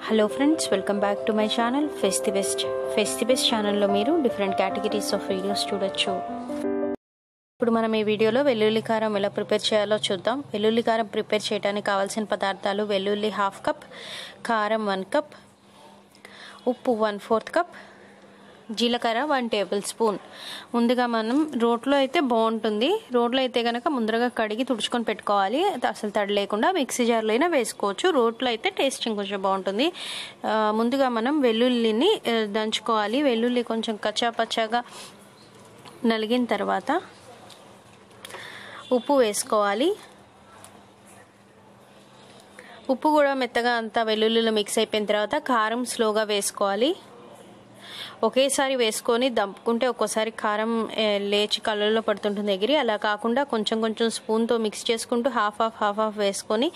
Hello friends, welcome back to my channel face the Best ఛానల్లో మీరు different categories of videos చూడొచ్చు. ఇప్పుడు మనం ఈ వీడియోలో వెల్లుల్లి కారం ఎలా ప్రిపేర్ చేయాలో చూద్దాం. వెల్లుల్లి కారం ప్రిపేర్ చేయడానికి కావాల్సిన పదార్థాలు: వెల్లుల్లి 1/2 కప్, కారం 1 కప్, ఉప్పు 1/4 కప్, జీలకర్ర 1 టేబుల్ స్పూన్. ముందుగా మనం రోట్లో అయితే బాగుంటుంది. రోట్లో అయితే కనుక ముందరగా కడిగి తుడుచుకొని పెట్టుకోవాలి. అసలు తడి లేకుండా మిక్సీ జార్లో అయినా వేసుకోవచ్చు. రోట్లో అయితే టేస్టింగ్ కొంచెం బాగుంటుంది. ముందుగా మనం వెల్లుల్లిని దంచుకోవాలి. వెల్లుల్లి కొంచెం కచ్చాపచ్చాగా నలిగిన తర్వాత ఉప్పు వేసుకోవాలి. ఉప్పు కూడా మెత్తగా అంతా వెల్లుల్లిలో మిక్స్ అయిపోయిన తర్వాత కారం స్లోగా వేసుకోవాలి. ఒకేసారి వేసుకొని దంపుకుంటే ఒక్కోసారి కారం లేచి కళ్ళల్లో పడుతుంటుంది ఎగిరి. అలా కాకుండా కొంచెం కొంచెం స్పూన్తో మిక్స్ చేసుకుంటూ హాఫ్ వేసుకొని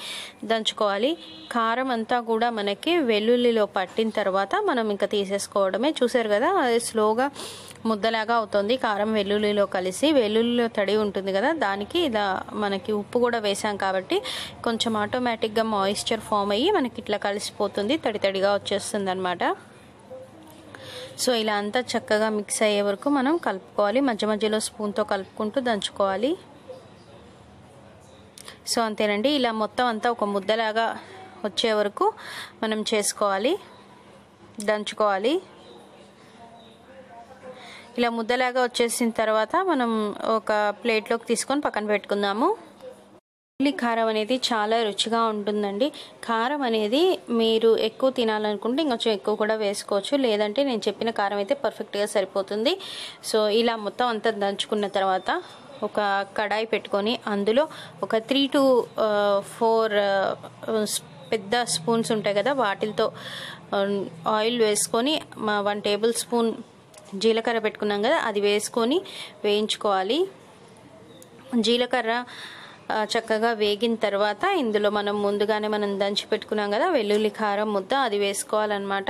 దంచుకోవాలి. కారం అంతా కూడా మనకి వెల్లుల్లిలో పట్టిన తర్వాత మనం ఇంకా తీసేసుకోవడమే. చూసారు కదా, అది స్లోగా ముద్దలాగా అవుతుంది కారం వెల్లుల్లిలో కలిసి. వెల్లుల్లిలో తడి ఉంటుంది కదా, దానికి ఇలా మనకి ఉప్పు కూడా వేసాం కాబట్టి కొంచెం ఆటోమేటిక్గా మాయిశ్చర్ ఫామ్ అయ్యి మనకి ఇట్లా కలిసిపోతుంది, తడిగా వచ్చేస్తుంది అనమాట. సో ఇలా అంతా చక్కగా మిక్స్ అయ్యే వరకు మనం కలుపుకోవాలి. మధ్యలో స్పూన్తో కలుపుకుంటూ దంచుకోవాలి. సో అంతేనండి, ఇలా మొత్తం అంతా ఒక ముద్దలాగా వచ్చే వరకు మనం చేసుకోవాలి, దంచుకోవాలి. ఇలా ముద్దలాగా వచ్చేసిన తర్వాత మనం ఒక ప్లేట్లోకి తీసుకొని పక్కన పెట్టుకుందాము. వెల్లుల్లి కారం అనేది చాలా రుచిగా ఉంటుందండి. కారం అనేది మీరు ఎక్కువ తినాలనుకుంటే ఇంకొంచెం ఎక్కువ కూడా వేసుకోవచ్చు, లేదంటే నేను చెప్పిన కారం అయితే పర్ఫెక్ట్గా సరిపోతుంది. సో ఇలా మొత్తం అంతా దంచుకున్న తర్వాత ఒక కడాయి పెట్టుకొని అందులో ఒక 3 to 4 పెద్ద స్పూన్స్ ఉంటాయి కదా, వాటితో ఆయిల్ వేసుకొని 1 టేబుల్ స్పూన్ జీలకర్ర పెట్టుకున్నాం కదా, అది వేసుకొని వేయించుకోవాలి. జీలకర్ర చక్కగా వేగిన తర్వాత ఇందులో మనం ముందుగానే దంచి పెట్టుకున్నాం కదా వెల్లుల్లి కారం ముద్ద, అది వేసుకోవాలన్నమాట.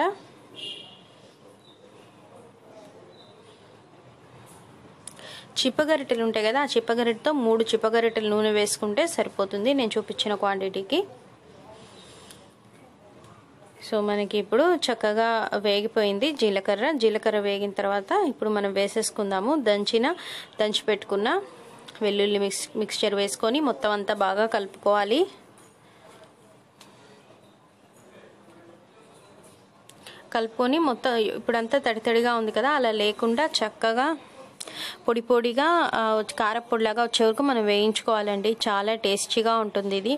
చిప్పగరిటెలు ఉంటాయి కదా, ఆ చిప్పగరిటెతో 3 చిప్పగరిటెలు నూనె వేసుకుంటే సరిపోతుంది నేను చూపించిన క్వాంటిటీకి. సో మనకి ఇప్పుడు చక్కగా వేగిపోయింది జీలకర్ర వేగిన తర్వాత ఇప్పుడు మనం వేసేసుకుందాము దంచి పెట్టుకున్న వెల్లుల్లి మిక్స్చర్ వేసుకొని మొత్తం అంతా బాగా కలుపుకోవాలి. కలుపుకొని మొత్తం ఇప్పుడంతా తడిగా ఉంది కదా, అలా లేకుండా చక్కగా పొడిగా కారపొడిలాగా వచ్చే వరకు మనం వేయించుకోవాలండి. చాలా టేస్టీగా ఉంటుంది ఇది.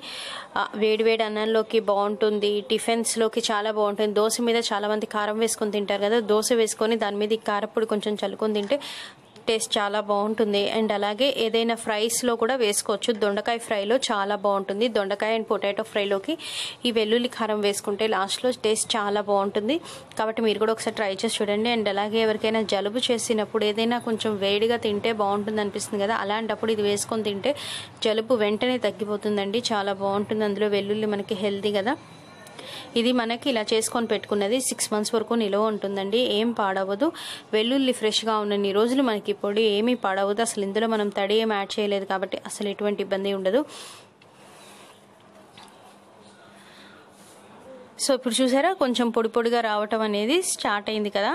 వేడివేడి అన్నంలోకి బాగుంటుంది, టిఫిన్స్లోకి చాలా బాగుంటుంది. దోశ మీద చాలా మంది కారం వేసుకొని తింటారు కదా, దోశ వేసుకొని దాని మీద ఈ కారపొడి కొంచెం చల్లుకొని తింటే టేస్ట్ చాలా బాగుంటుంది. అండ్ అలాగే ఏదైనా ఫ్రైస్లో కూడా వేసుకోవచ్చు. దొండకాయ ఫ్రైలో చాలా బాగుంటుంది. దొండకాయ అండ్ పొటాటో ఫ్రైలోకి ఈ వెల్లుల్లి కారం వేసుకుంటే లాస్ట్లో టేస్ట్ చాలా బాగుంటుంది. కాబట్టి మీరు కూడా ఒకసారి ట్రై చేసి చూడండి. అండ్ అలాగే ఎవరికైనా జలుబు చేసినప్పుడు ఏదైనా కొంచెం వేడిగా తింటే బాగుంటుంది అనిపిస్తుంది కదా, అలాంటప్పుడు ఇది వేసుకొని తింటే జలుబు వెంటనే తగ్గిపోతుందండి. చాలా బాగుంటుంది. అందులో వెల్లుల్లి మనకి హెల్తీ కదా. ఇది మనకి ఇలా చేసుకొని పెట్టుకున్నది 6 months వరకు నిల్వ ఉంటుందండి, ఏం పాడవదు. వెల్లుల్లి ఫ్రెష్గా ఉన్నన్ని రోజులు మనకి పొడి ఏమీ పాడవదు. అసలు ఇందులో మనం తడి ఏం యాడ్ చేయలేదు కాబట్టి అసలు ఎటువంటి ఇబ్బంది ఉండదు. సో ఇప్పుడు చూసారా, కొంచెం పొడిగా రావటం అనేది స్టార్ట్ అయింది కదా.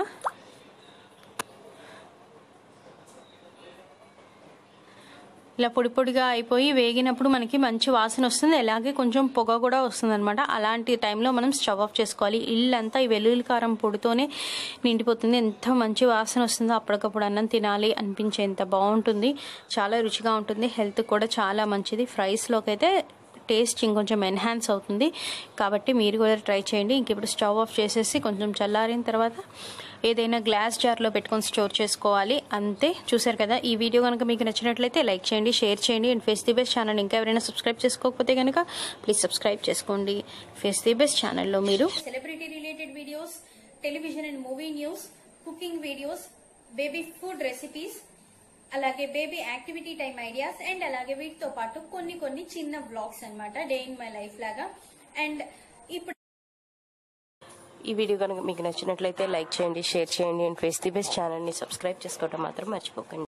ఇలా పొడిగా అయిపోయి వేగినప్పుడు మనకి మంచి వాసన వస్తుంది, అలాగే కొంచెం పొగ కూడా వస్తుంది అనమాట. అలాంటి టైంలో మనం స్టవ్ ఆఫ్ చేసుకోవాలి. ఇల్లంతా ఈ వెల్లుల్లి కారం పొడితోనే నిండిపోతుంది. ఎంత మంచి వాసన వస్తుందో, అప్పటికప్పుడు అన్నం తినాలి అనిపించేంత బాగుంటుంది. చాలా రుచిగా ఉంటుంది, హెల్త్ కూడా చాలా మంచిది. ఫ్రైస్లోకి అయితే టేస్ట్ ఇంకొంచెం ఎన్హాన్స్ అవుతుంది. కాబట్టి మీరు కూడా ట్రై చేయండి. ఇంక ఇప్పుడు స్టవ్ ఆఫ్ చేసేసి కొంచెం చల్లారిన తర్వాత ఏదైనా గ్లాస్ జార్లో పెట్టుకొని స్టోర్ చేసుకోవాలి. అంతే. చూసారు కదా, ఈ వీడియో కనుక మీకు నచ్చినట్లయితే లైక్ చేయండి, షేర్ చేయండి. And Face the Best channel ఇంకా ఎవరైనా సబ్స్క్రైబ్ చేసుకోకపోతే కనుక ప్లీజ్ సబ్స్క్రైబ్ చేసుకోండి. ఫేస్ ది బెస్ట్ ఛానల్లో మీరు celebrity related videos, television and movie news, cooking videos, baby food recipes, అలాగే baby activity time ideas, and అలాగే వీటితో పాటు కొన్ని చిన్న వ్లాగ్స్ అన్నమాట, డే ఇన్ మై లైఫ్ లాగా. అండ్ ఇప్పుడు ఈ వీడియో కనుక మీకు నచ్చినట్లయితే లైక్ చేయండి, షేర్ చేయండి. అండ్ ఫేస్ ది బెస్ట్ ఛానల్ని సబ్స్క్రైబ్ చేసుకోవడం మాత్రం మర్చిపోకండి.